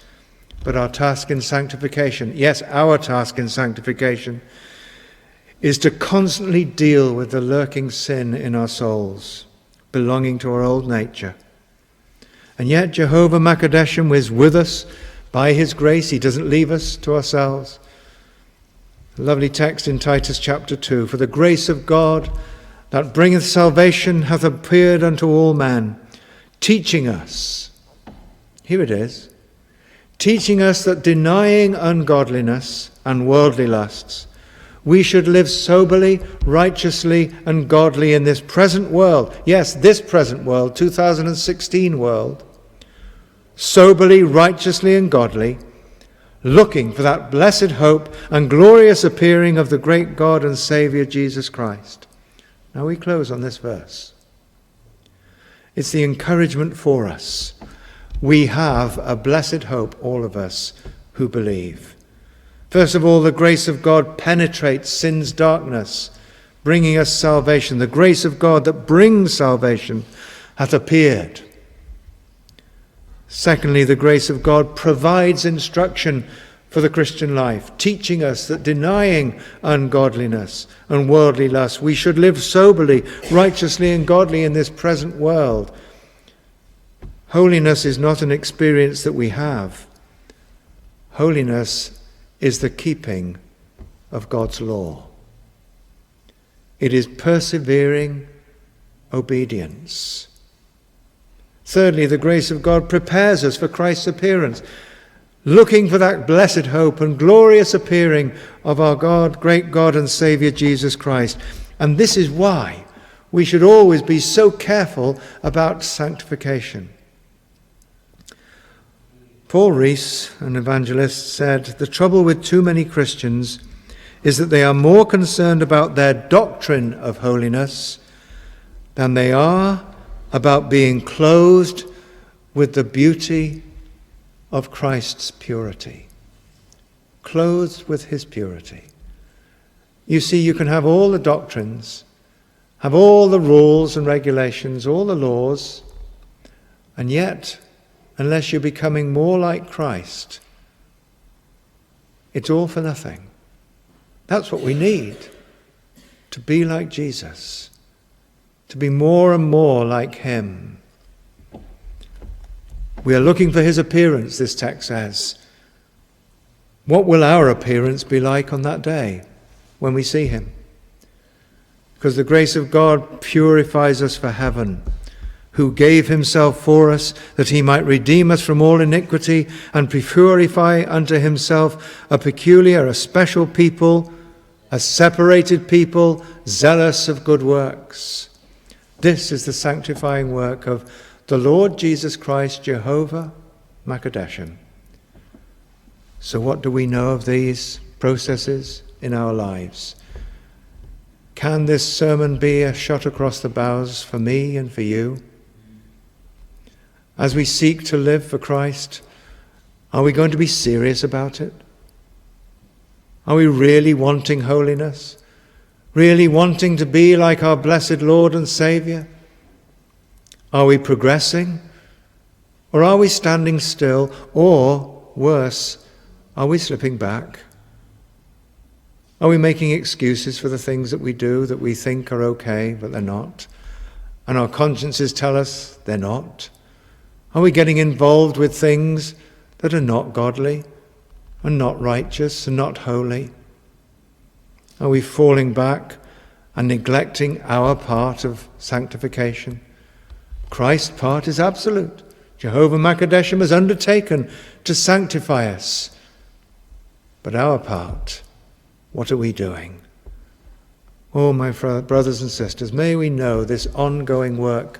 But our task in sanctification, yes, our task in sanctification, is to constantly deal with the lurking sin in our souls, belonging to our old nature. And yet Jehovah Makadeshem is with us by his grace. He doesn't leave us to ourselves. A lovely text in Titus chapter 2. For the grace of God that bringeth salvation hath appeared unto all men, teaching us, here it is, teaching us that denying ungodliness and worldly lusts, we should live soberly, righteously, and godly in this present world. Yes, this present world, 2016 world. Soberly, righteously, and godly, looking for that blessed hope and glorious appearing of the great God and Saviour Jesus Christ. Now we close on this verse. It's the encouragement for us. We have a blessed hope, all of us who believe. First of all, the grace of God penetrates sin's darkness, bringing us salvation. The grace of God that brings salvation hath appeared. Secondly, the grace of God provides instruction for the Christian life, teaching us that denying ungodliness and worldly lust, we should live soberly, righteously and godly in this present world. Holiness is not an experience that we have. Holiness is the keeping of God's law. It is persevering obedience. Thirdly, the grace of God prepares us for Christ's appearance, looking for that blessed hope and glorious appearing of our God, great God and Saviour Jesus Christ. And this is why we should always be so careful about sanctification. Paul Rees, an evangelist, said, "The trouble with too many Christians is that they are more concerned about their doctrine of holiness than they are about being clothed with the beauty of Christ's purity." Clothed with his purity. You see, you can have all the doctrines, have all the rules and regulations, all the laws, and yet, unless you're becoming more like Christ, it's all for nothing. That's what we need, to be like Jesus, to be more and more like him. We are looking for his appearance, this text says. What will our appearance be like on that day when we see him? Because the grace of God purifies us for heaven, who gave himself for us, that he might redeem us from all iniquity and purify unto himself a peculiar, a special people, a separated people, zealous of good works. This is the sanctifying work of the Lord Jesus Christ, Jehovah Makadeshem. So what do we know of these processes in our lives? Can this sermon be a shot across the bows for me and for you? As we seek to live for Christ, are we going to be serious about it? Are we really wanting holiness? Really wanting to be like our blessed Lord and Saviour? Are we progressing? Or are we standing still? Or, worse, are we slipping back? Are we making excuses for the things that we do that we think are okay, but they're not? And our consciences tell us they're not? Are we getting involved with things that are not godly and not righteous and not holy? Are we falling back and neglecting our part of sanctification? Christ's part is absolute. Jehovah Makadeshem has undertaken to sanctify us. But our part, what are we doing? Oh, my brothers and sisters, may we know this ongoing work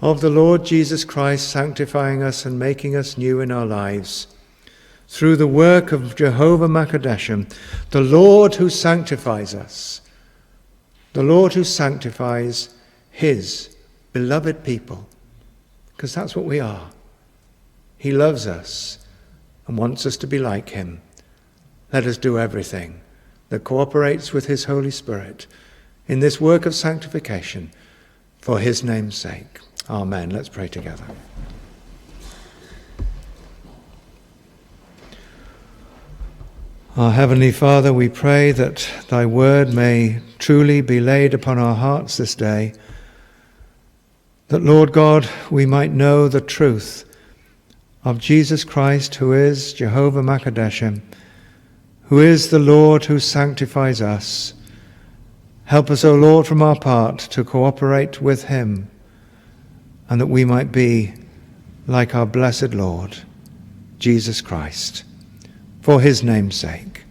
of the Lord Jesus Christ sanctifying us and making us new in our lives through the work of Jehovah Makadeshem, the Lord who sanctifies us, the Lord who sanctifies his beloved people, because that's what we are. He loves us and wants us to be like him. Let us do everything that cooperates with his Holy Spirit in this work of sanctification for his name's sake. Amen. Let's pray together. Our Heavenly Father, we pray that thy word may truly be laid upon our hearts this day, that, Lord God, we might know the truth of Jesus Christ, who is Jehovah Makadeshem, who is the Lord who sanctifies us. Help us, O Lord, from our part to cooperate with him, and that we might be like our blessed Lord, Jesus Christ, for his name's sake.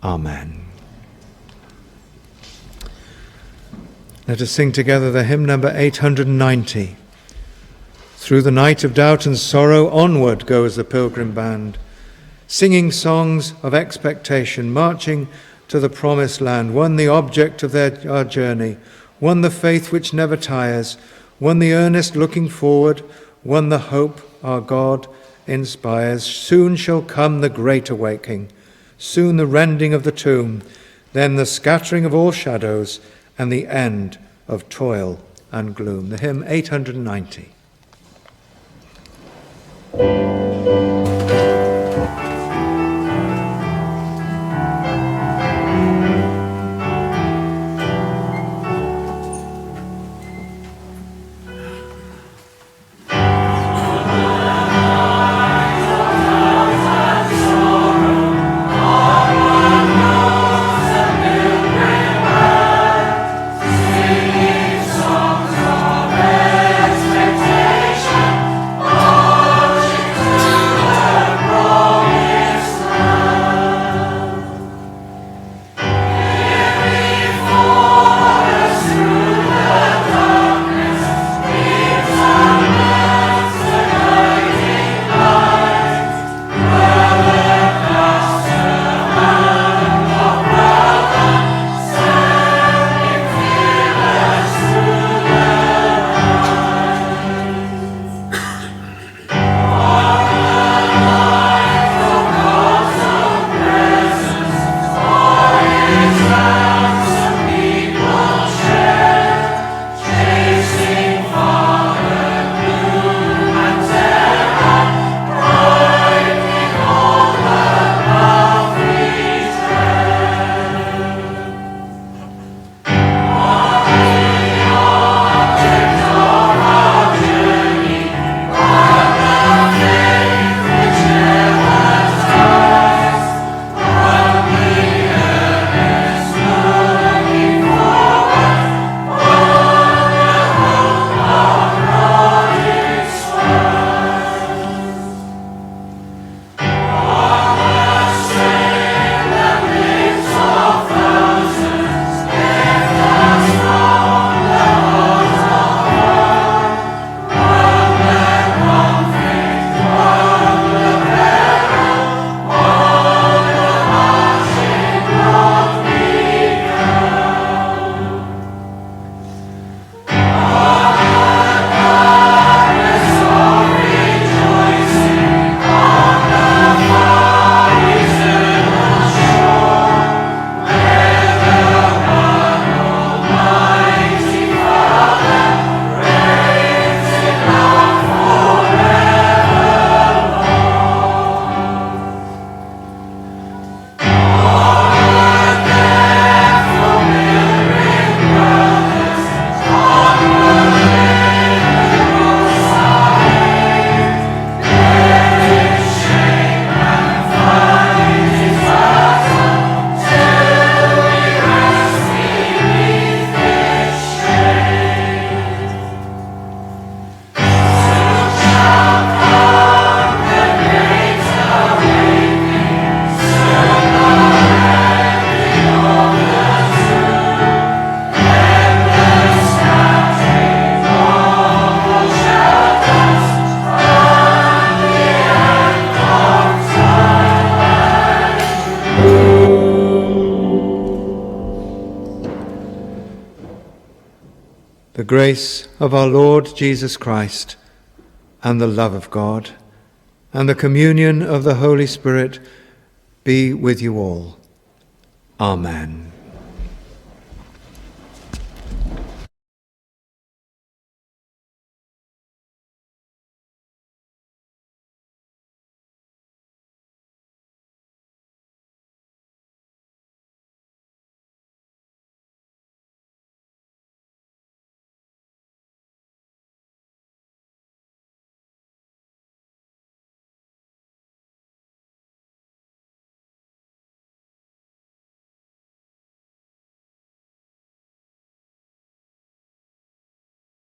Amen. Let us sing together the hymn number 890. Through the night of doubt and sorrow, onward goes the pilgrim band, singing songs of expectation, marching to the promised land, one the object of our journey, one the faith which never tires, one the earnest looking forward, one the hope our God inspires. Soon shall come the great awaking, soon the rending of the tomb. then the scattering of all shadows and the end of toil and gloom. The hymn 890. The grace of our Lord Jesus Christ, and the love of God, and the communion of the Holy Spirit be with you all. Amen.